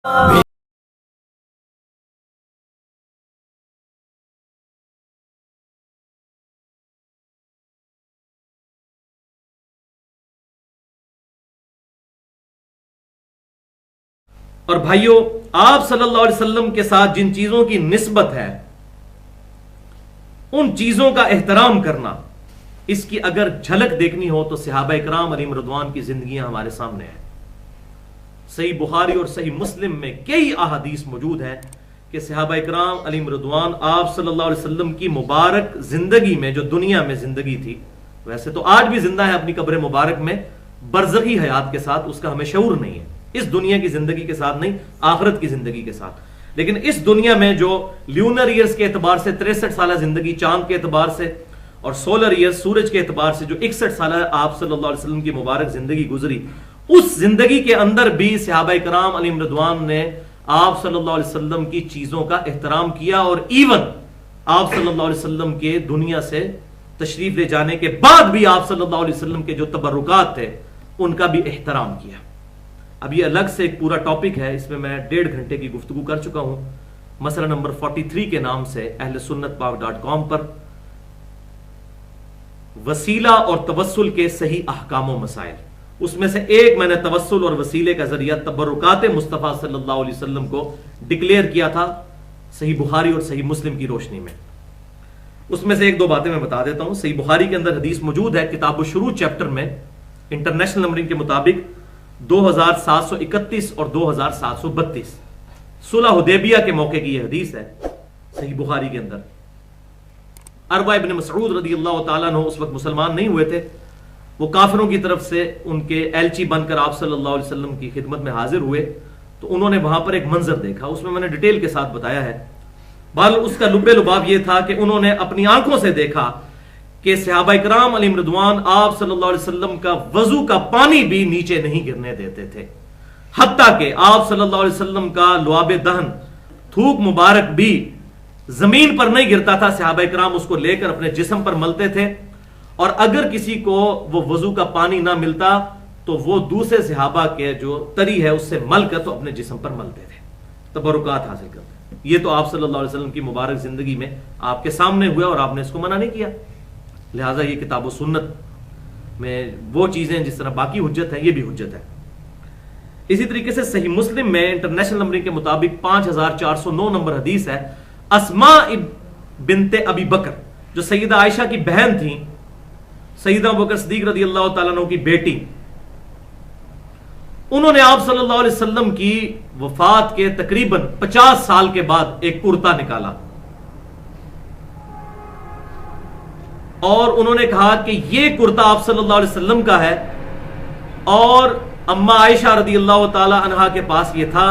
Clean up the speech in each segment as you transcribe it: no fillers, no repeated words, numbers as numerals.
اور بھائیوں، آپ صلی اللہ علیہ وسلم کے ساتھ جن چیزوں کی نسبت ہے ان چیزوں کا احترام کرنا، اس کی اگر جھلک دیکھنی ہو تو صحابہ اکرام علیہم رضوان کی زندگیاں ہمارے سامنے ہیں۔ صحیح بخاری اور صحیح مسلم میں کئی احادیث موجود ہیں کہ صحابہ اکرام علیہم رضوان آپ صلی اللہ علیہ وسلم کی مبارک زندگی میں، جو دنیا میں زندگی تھی، ویسے تو آج بھی زندہ ہے اپنی قبر مبارک میں برزخی حیات کے ساتھ، اس کا ہمیں شعور نہیں ہے، اس دنیا کی زندگی کے ساتھ نہیں، آخرت کی زندگی کے ساتھ۔ لیکن اس دنیا میں جو لیونر ایئرز کے اعتبار سے 63 سالہ زندگی، چاند کے اعتبار سے، اور سولر ایئرز سورج کے اعتبار سے جو 61 سالہ آپ صلی اللہ علیہ وسلم کی مبارک زندگی گزری، اس زندگی کے اندر بھی صحابہ کرام علیہم رضوان نے آپ صلی اللہ علیہ وسلم کی چیزوں کا احترام کیا، اور ایون آپ صلی اللہ علیہ وسلم کے دنیا سے تشریف لے جانے کے بعد بھی آپ صلی اللہ علیہ وسلم کے جو تبرکات تھے ان کا بھی احترام کیا۔ اب یہ الگ سے ایک پورا ٹاپک ہے، اس میں 1.5 گھنٹے کی گفتگو کر چکا ہوں، مسئلہ نمبر 43 کے نام سے اہل سنت پاک.com پر، وسیلہ اور توسل کے صحیح احکام و مسائل۔ اس میں سے ایک میں نے توسل اور وسیلے کا ذریعہ تبرکات مصطفیٰ صلی اللہ علیہ وسلم کو ڈکلیئر کیا تھا صحیح بخاری اور صحیح مسلم کی روشنی میں۔ اس میں سے ایک دو باتیں میں بتا دیتا ہوں۔ صحیح بخاری کے اندر حدیث موجود ہے، کتاب الشروع چیپٹر میں، انٹرنیشنل نمبرنگ کے مطابق 2731 اور 2732، صلح حدیبیہ کے موقع کی یہ حدیث ہے صحیح بخاری کے اندر۔ عروہ ابن مسعود رضی اللہ تعالیٰ عنہ اس وقت مسلمان نہیں ہوئے تھے، وہ کافروں کی طرف سے ان کے ایلچی بن کر آپ صلی اللہ علیہ وسلم کی خدمت میں حاضر ہوئے، تو انہوں نے وہاں پر ایک منظر دیکھا، اس میں نے ڈیٹیل کے ساتھ بتایا ہے۔ بال اس کا لب لباب یہ تھا کہ انہوں نے اپنی آنکھوں سے دیکھا کہ صحابہ کرام علیہم رضوان آپ صلی اللہ علیہ وسلم کا وضو کا پانی بھی نیچے نہیں گرنے دیتے تھے، حتیٰ کہ آپ صلی اللہ علیہ وسلم کا لعاب دہن، تھوک مبارک بھی زمین پر نہیں گرتا تھا، صحابہ کرام اس کو لے کر اپنے جسم پر ملتے تھے، اور اگر کسی کو وہ وضو کا پانی نہ ملتا تو وہ دوسرے صحابہ کے جو تری ہے اس سے مل کر تو اپنے جسم پر ملتے تھے، تبرکات حاصل کرتے۔ یہ تو آپ صلی اللہ علیہ وسلم کی مبارک زندگی میں آپ کے سامنے ہوا اور آپ نے اس کو منع نہیں کیا، لہٰذا یہ کتاب و سنت میں وہ چیزیں جس طرح باقی حجت ہے، یہ بھی حجت ہے۔ اسی طریقے سے صحیح مسلم میں انٹرنیشنل نمبرنگ کے مطابق 5409 نمبر حدیث ہے، اسماء بنت ابی بکر جو سیدہ عائشہ کی بہن تھیں، سیدہ ابوبکر صدیق رضی اللہ تعالیٰ عنہ کی بیٹی، انہوں نے آپ صلی اللہ علیہ وسلم کی وفات کے تقریباً 50 سال کے بعد ایک کرتا نکالا، اور انہوں نے کہا کہ یہ کرتا آپ صلی اللہ علیہ وسلم کا ہے، اور اما عائشہ رضی اللہ تعالی عنہا کے پاس یہ تھا،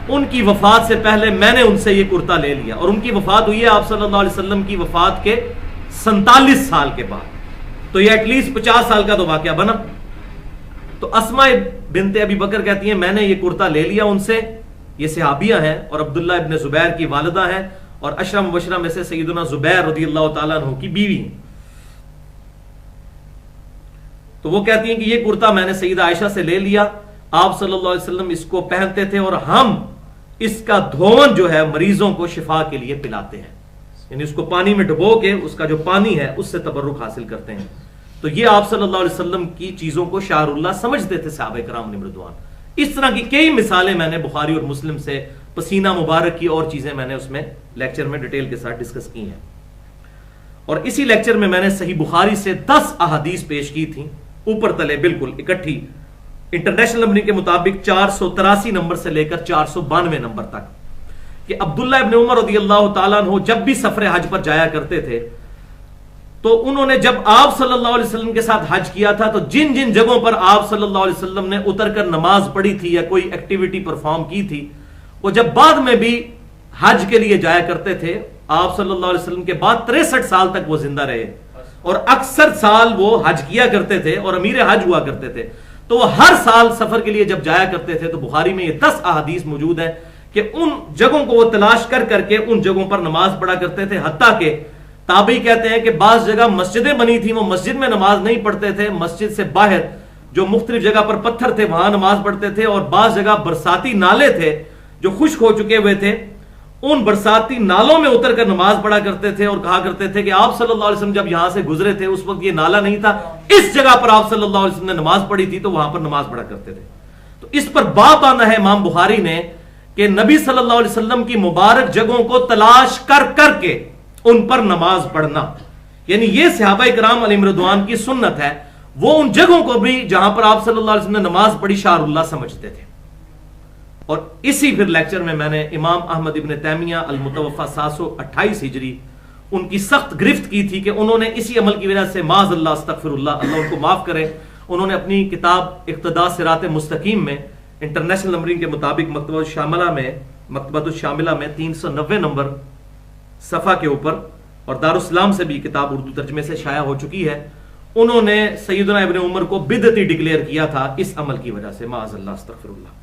ان کی وفات سے پہلے میں نے ان سے یہ کرتا لے لیا، اور ان کی وفات ہوئی ہے آپ صلی اللہ علیہ وسلم کی وفات کے 47 سال کے بعد، تو یہ ایٹ لیسٹ 50 سال کا تو واقعہ بنا۔ تو اسماء بنت ابی بکر کہتی ہیں میں نے یہ کرتا لے لیا ان سے، یہ صحابیہ ہیں اور عبداللہ ابن زبیر کی والدہ ہیں، اور عشرہ مبشرہ میں سے سیدنا زبیر رضی اللہ تعالیٰ عنہ کی بیوی ہیں۔ تو وہ کہتی ہیں کہ یہ کرتا میں نے سیدہ عائشہ سے لے لیا، آپ صلی اللہ علیہ وسلم اس کو پہنتے تھے، اور ہم اس کا دھون جو ہے مریضوں کو شفا کے لیے پلاتے ہیں، یعنی اس کو پانی میں ڈبو کے اس کا جو پانی ہے اس سے تبرک حاصل کرتے ہیں۔ تو یہ آپ صلی اللہ علیہ وسلم کی چیزوں کو شعار اللہ سمجھتے تھے صحابہ کرام علیہم رضوان۔ اس طرح کی کئی مثالیں میں نے بخاری اور مسلم سے، پسینہ مبارک کی اور چیزیں میں نے اس میں لیکچر میں ڈیٹیل کے ساتھ ڈسکس کی ہیں، اور اسی لیکچر میں نے صحیح بخاری سے 10 احادیث پیش کی تھیں، اوپر تلے بالکل اکٹھی، انٹرنیشنل نمبرنگ کے مطابق 483 نمبر سے لے کر 492 نمبر تک، کہ عبداللہ ابن عمر رضی اللہ تعالیٰ عنہ جب بھی سفر حج پر جایا کرتے تھے تو انہوں نے جب آپ صلی اللہ علیہ وسلم کے ساتھ حج کیا تھا تو جن جن جگہوں پر آپ صلی اللہ علیہ وسلم نے اتر کر نماز پڑھی تھی یا کوئی ایکٹیویٹی پرفارم کی تھی، وہ جب بعد میں بھی حج کے لیے جایا کرتے تھے، آپ صلی اللہ علیہ وسلم کے بعد 63 سال تک وہ زندہ رہے، اور اکثر سال وہ حج کیا کرتے تھے اور امیر حج ہوا کرتے تھے، تو وہ ہر سال سفر کے لیے جب جایا کرتے تھے تو بخاری میں یہ 10 احادیث موجود ہیں کہ ان جگہوں کو وہ تلاش کر کر کے ان جگہوں پر نماز پڑھا کرتے تھے، حتیٰ کہ تابعی کہتے ہیں کہ بعض جگہ مسجدیں بنی تھیں، وہ مسجد میں نماز نہیں پڑھتے تھے، مسجد سے باہر جو مختلف جگہ پر پتھر تھے وہاں نماز پڑھتے تھے، اور بعض جگہ برساتی نالے تھے جو خشک ہو چکے ہوئے تھے، ان برساتی نالوں میں اتر کر نماز پڑھا کرتے تھے، اور کہا کرتے تھے کہ آپ صلی اللہ علیہ وسلم جب یہاں سے گزرے تھے اس وقت یہ نالا نہیں تھا، اس جگہ پر آپ صلی اللہ علیہ وسلم نے نماز پڑھی تھی تو وہاں پر نماز پڑھا کرتے تھے۔ تو اس پر باب باندھا ہے امام بخاری نے کہ نبی صلی اللہ علیہ وسلم کی مبارک جگہوں کو تلاش کر کر کے ان پر نماز پڑھنا، یعنی یہ صحابہ کرام علیہم رضوان کی سنت ہے۔ وہ ان جگہوں کو بھی جہاں پر آپ صلی اللہ علیہ وسلم نے نماز پڑھی شعار اللہ سمجھتے تھے۔ اور اسی پھر لیکچر میں میں نے امام احمد ابن تیمیہ المتوفا 728 ہجری ان کی سخت گرفت کی تھی کہ انہوں نے اسی عمل کی وجہ سے معاذ اللہ استغفر اللہ، اللہ ان کو معاف کرے، انہوں نے اپنی کتاب اقتداء صراط مستقیم میں انٹرنیشنل نمبرنگ کے مطابق مکتبۃ الشاملہ میں 390 نمبر صفحہ کے اوپر، اور دارالسلام سے بھی کتاب اردو ترجمے سے شائع ہو چکی ہے، انہوں نے سیدنا ابن عمر کو بدعتی ڈکلیئر کیا تھا اس عمل کی وجہ سے معاذ اللہ استغفر اللہ۔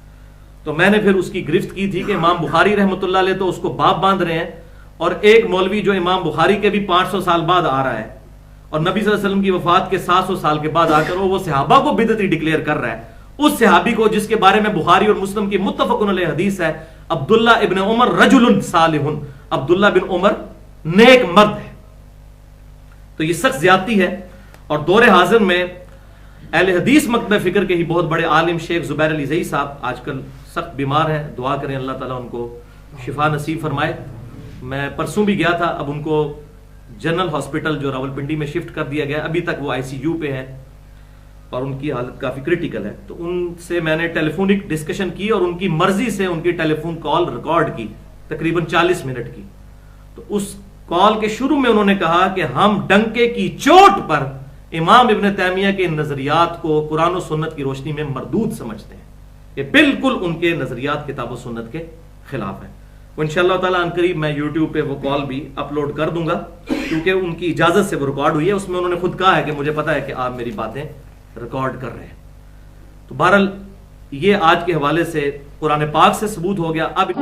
تو میں نے پھر اس کی گرفت کی تھی کہ امام بخاری رحمۃ اللہ علیہ تو اس کو باب باندھ رہے ہیں، اور ایک مولوی جو امام بخاری کے بھی 500 سال بعد آ رہا ہے اور نبی صلی اللہ علیہ وسلم کی وفات کے 700 سال کے بعد آ کر وہ صحابہ کو بدعتی ڈکلیئر کر رہا ہے، اس صحابی کو جس کے بارے میں بخاری اور مسلم کی متفق علیہ حدیث ہے، عبداللہ ابن عمر رجل صالح، عبداللہ بن عمر نیک مرد ہے۔ تو یہ سخت زیادتی ہے۔ اور دور حاضر میں اہل حدیث مکتبہ فکر کے ہی بہت بڑے عالم شیخ زبیر علی زئی صاحب آج کل سخت بیمار ہیں، دعا کریں اللہ تعالیٰ ان کو شفا نصیب فرمائے۔ میں پرسوں بھی گیا تھا، اب ان کو جنرل ہاسپٹل جو راولپنڈی میں شفٹ کر دیا گیا، ابھی تک وہ ICU پہ ہے اور ان کی حالت کافی کریٹیکل ہے۔ تو ان سے میں نے ٹیلی فونک ڈسکشن کی اور ان کی مرضی سے ان کی ٹیلی فون کال ریکارڈ کی تقریباً 40 منٹ کی۔ تو اس کال کے شروع میں انہوں نے کہا کہ ہم ڈنکے کی چوٹ پر امام ابن تیمیہ کے نظریات کو قرآن و سنت کی روشنی میں مردود سمجھتے ہیں، یہ بالکل ان کے نظریات کتاب و سنت کے خلاف ہے۔ انشاءاللہ تعالیٰ عنقریب میں یوٹیوب پہ وہ کال بھی اپلوڈ کر دوں گا، کیونکہ ان کی اجازت سے وہ ریکارڈ ہوئی ہے، اس میں انہوں نے خود کہا ہے کہ مجھے پتا ہے کہ آپ میری باتیں ریکارڈ کر رہے ہیں۔ تو بہرحال یہ آج کے حوالے سے قرآن پاک سے ثبوت ہو گیا۔ اب